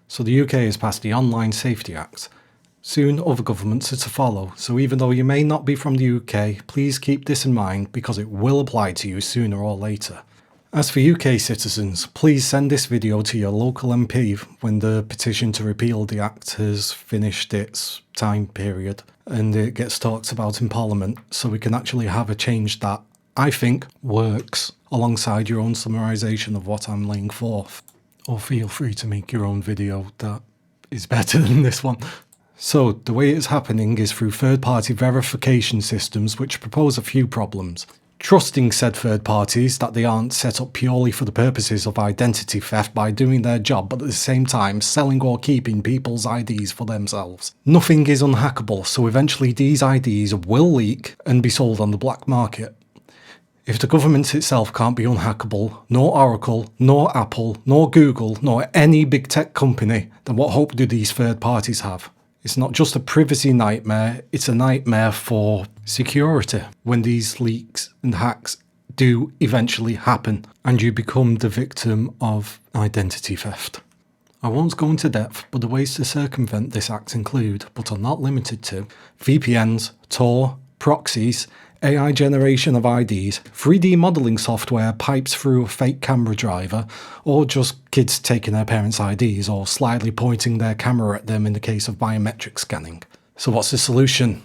So the UK has passed the Online Safety Act. Soon other governments are to follow, so even though you may not be from the UK, please keep this in mind because it will apply to you sooner or later. As for UK citizens, please send this video to your local MP when the petition to repeal the Act has finished its time period and it gets talked about in Parliament, so we can actually have a change that I think works alongside your own summarisation of what I'm laying forth. Or feel free to make your own video that is better than this one. So, the way it's happening is through third-party verification systems which propose a few problems. Trusting said third parties that they aren't set up purely for the purposes of identity theft by doing their job but at the same time selling or keeping people's IDs for themselves. Nothing is unhackable, so eventually these IDs will leak and be sold on the black market. If the government itself can't be unhackable, nor Oracle, nor Apple, nor Google, nor any big tech company, then what hope do these third parties have? It's not just a privacy nightmare, it's a nightmare for security when these leaks and hacks do eventually happen and you become the victim of identity theft. I won't go into depth, but the ways to circumvent this act include, but are not limited to, VPNs, Tor, proxies, AI generation of IDs, 3D modelling software pipes through a fake camera driver, or just kids taking their parents' IDs or slightly pointing their camera at them in the case of biometric scanning. So what's the solution?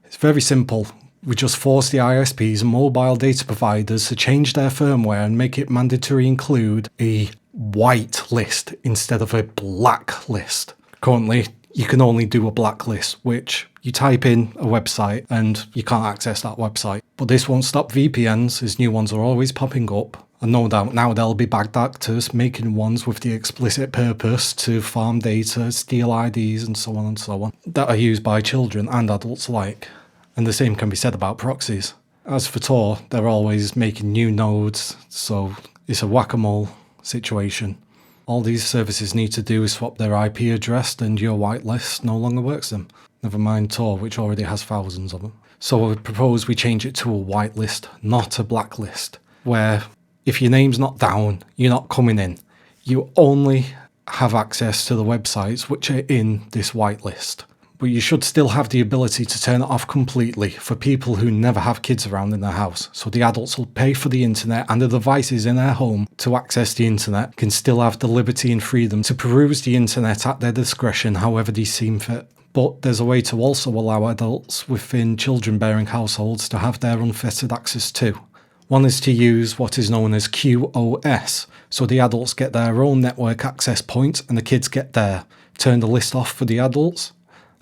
It's very simple. We just force the ISPs and mobile data providers to change their firmware and make it mandatory include a whitelist instead of a blacklist. Currently, you can only do a blacklist, which you type in a website and you can't access that website. But this won't stop VPNs, as new ones are always popping up. And no doubt now there'll be bad actors making ones with the explicit purpose to farm data, steal IDs and so on, that are used by children and adults alike. And the same can be said about proxies. As for Tor, they're always making new nodes, so it's a whack-a-mole situation. All these services need to do is swap their IP address and your whitelist no longer works them. Never mind Tor, which already has thousands of them. So I would propose we change it to a whitelist, not a blacklist, where if your name's not down, you're not coming in. You only have access to the websites which are in this whitelist. But you should still have the ability to turn it off completely for people who never have kids around in their house. So the adults will pay for the internet and the devices in their home to access the internet can still have the liberty and freedom to peruse the internet at their discretion however they seem fit. But there's a way to also allow adults within children-bearing households to have their unfettered access too. One is to use what is known as QoS, so the adults get their own network access point and the kids get there. Turn the list off for the adults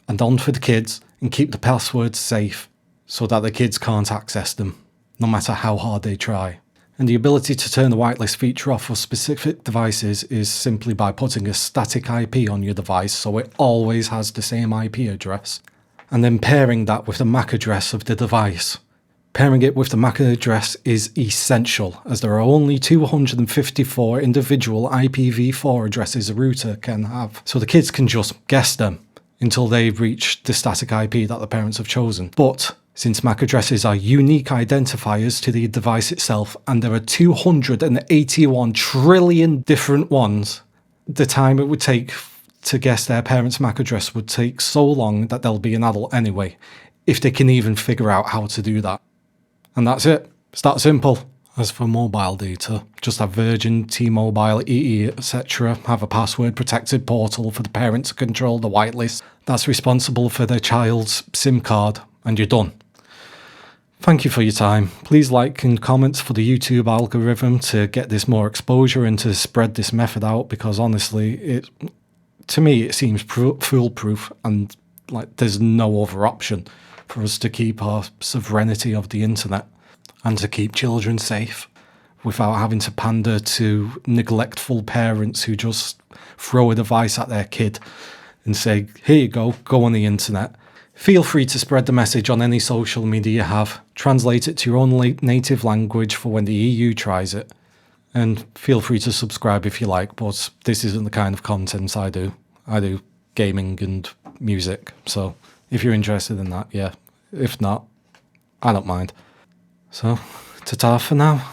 and on for the kids, and keep the passwords safe so that the kids can't access them, no matter how hard they try. And the ability to turn the whitelist feature off for specific devices is simply by putting a static IP on your device so it always has the same IP address, and then pairing that with the MAC address of the device. Pairing it with the MAC address is essential, as there are only 254 individual IPv4 addresses a router can have, so the kids can just guess them until they reach the static IP that the parents have chosen. But since MAC addresses are unique identifiers to the device itself, and there are 281 trillion different ones, the time it would take to guess their parents' MAC address would take so long that they'll be an adult anyway, if they can even figure out how to do that. And that's it. It's that simple. As for mobile data, just have Virgin, T-Mobile, EE, etc. have a password-protected portal for the parent to control the whitelist that's responsible for their child's SIM card, and you're done. Thank you for your time. Please like and comment for the YouTube algorithm to get this more exposure and to spread this method out, because honestly, to me it seems foolproof and like there's no other option for us to keep our sovereignty of the internet and to keep children safe without having to pander to neglectful parents who just throw a device at their kid and say, here you go on the internet. Feel free to spread the message on any social media you have. Translate it to your own native language for when the EU tries it. And feel free to subscribe if you like, but this isn't the kind of content I do. I do gaming and music, so if you're interested in that, yeah. If not, I don't mind. So, ta-ta for now.